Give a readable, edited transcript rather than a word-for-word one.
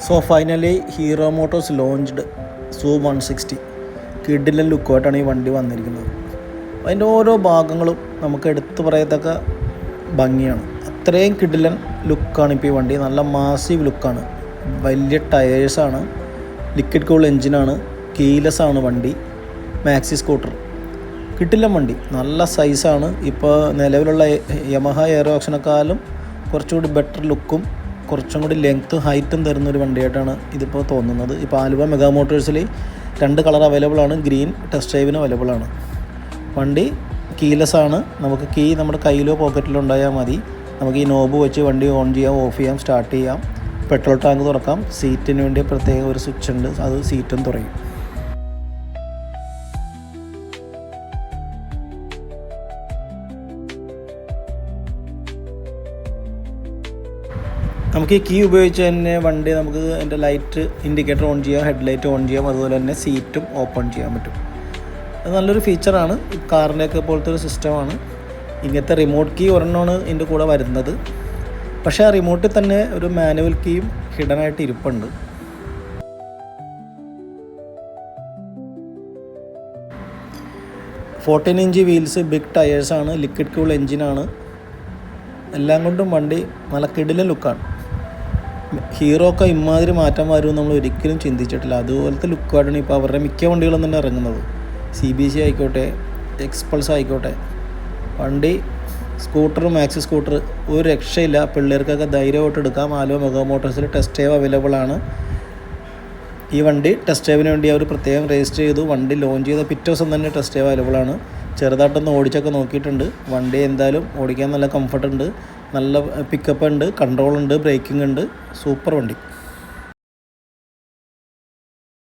So finally hero Motors launched zoom 160 കിഡിലൻ ലുക്കുമായിട്ടാണ് ഈ വണ്ടി വന്നിരിക്കുന്നത്. അതിൻ്റെ ഓരോ ഭാഗങ്ങളും നമുക്ക് എടുത്തു പറയത്തക്ക ഭംഗിയാണ്. അത്രയും കിഡിലൻ ലുക്കാണ് ഇപ്പോൾ ഈ വണ്ടി. നല്ല മാസീവ് ലുക്കാണ്. വലിയ ടയേഴ്സാണ്, ലിക്വിഡ് കൂൾ എൻജിനാണ്, കീലെസ് ആണ് വണ്ടി, മാക്സി സ്കൂട്ടർ. കിഡിലൻ വണ്ടി, നല്ല സൈസാണ്. ഇപ്പോൾ നിലവിലുള്ള യമഹ എയറോ ആക്ഷനെക്കാളും കുറച്ചുകൂടി ബെറ്റർ ലുക്കും കുറച്ചും കൂടി ലെങ്ത്തും ഹൈറ്റും തരുന്നൊരു വണ്ടിയായിട്ടാണ് ഇതിപ്പോൾ തോന്നുന്നത്. ഇപ്പോൾ ആലുവ മെഗാ മോട്ടോഴ്സിൽ 2 കളർ അവൈലബിൾ ആണ്. ഗ്രീൻ ടെസ്റ്റ് ഡ്രൈവിന് അവൈലബിൾ ആണ്. വണ്ടി കീലെസ് ആണ്. നമുക്ക് കീ നമ്മുടെ കയ്യിലോ പോക്കറ്റിലോ ഉണ്ടായാൽ മതി. നമുക്ക് ഈ നോബ് വെച്ച് വണ്ടി ഓൺ ചെയ്യാം, ഓഫ് ചെയ്യാം, സ്റ്റാർട്ട് ചെയ്യാം. പെട്രോൾ ടാങ്ക് തുറക്കാം. സീറ്റിന് വേണ്ടി പ്രത്യേക ഒരു സ്വിച്ച് ഉണ്ട്, അത് സീറ്റും തുറയും. നമുക്ക് ഈ കീ ഉപയോഗിച്ച് തന്നെ വണ്ടി നമുക്ക് അതിൻ്റെ ലൈറ്റ് ഇൻഡിക്കേറ്റർ ഓൺ ചെയ്യാം, ഹെഡ് ലൈറ്റ് ഓൺ ചെയ്യാം, അതുപോലെ തന്നെ സീറ്റും ഓപ്പൺ ചെയ്യാൻ പറ്റും. അത് നല്ലൊരു ഫീച്ചറാണ്. കാറിൻ്റെയൊക്കെ പോലത്തെ ഒരു സിസ്റ്റമാണ്. ഇങ്ങനത്തെ റിമോട്ട് കീ ഒരെണ്ണമാണ് ഇതിൻ്റെ കൂടെ വരുന്നത്. പക്ഷേ ആ റിമോട്ടിൽ തന്നെ ഒരു മാനുവൽ കീയും ഹിഡനായിട്ട് ഇരിപ്പുണ്ട്. ഫോർട്ടീൻ ഇഞ്ച് വീൽസ്, ബിഗ് ടയേഴ്സാണ്, ലിക്വിഡ് കൂൾ എൻജിനാണ്. എല്ലാം കൊണ്ടും വണ്ടി നല്ല കിടിലൻ ലുക്കാണ്. ഹീറോ ഒക്കെ ഇമാതിരി മാറ്റം വരുമെന്ന് നമ്മൾ ഒരിക്കലും ചിന്തിച്ചിട്ടില്ല. അതുപോലത്തെ ലുക്കായിട്ടാണ് ഇപ്പോൾ അവരുടെ മിക്ക വണ്ടികളും തന്നെ ഇറങ്ങുന്നത്. CBC ആയിക്കോട്ടെ, എക്സ്പൾസ് ആയിക്കോട്ടെ. വണ്ടി സ്കൂട്ടർ, മാക്സി സ്കൂട്ടർ ഒരു രക്ഷയില്ല. പിള്ളേർക്കൊക്കെ ധൈര്യമായിട്ട് എടുക്കാം. ആലുവ മെഗാ മോട്ടോഴ്സിൽ ടെസ്റ്റ് ഡ്രൈവ് അവൈലബിൾ ആണ്. ഈ വണ്ടി ടെസ്റ്റ് ഡ്രൈവിന് വേണ്ടി അവർ പ്രത്യേകം രജിസ്റ്റർ ചെയ്തു. വണ്ടി ലോഞ്ച് ചെയ്ത പിറ്റേ ദിവസം തന്നെ ടെസ്റ്റ് ഡ്രൈവ് അവൈലബിൾ ആണ്. ചെറുതായിട്ടൊന്ന് ഓടിച്ചൊക്കെ നോക്കിയിട്ടുണ്ട്. വണ്ടി എന്തായാലും ഓടിക്കാൻ നല്ല കംഫർട്ട് ഉണ്ട്, നല്ല പിക്കപ്പ് ഉണ്ട്, കൺട്രോൾ ഉണ്ട്, ബ്രേക്കിംഗ് ഉണ്ട്. സൂപ്പർ വണ്ടി.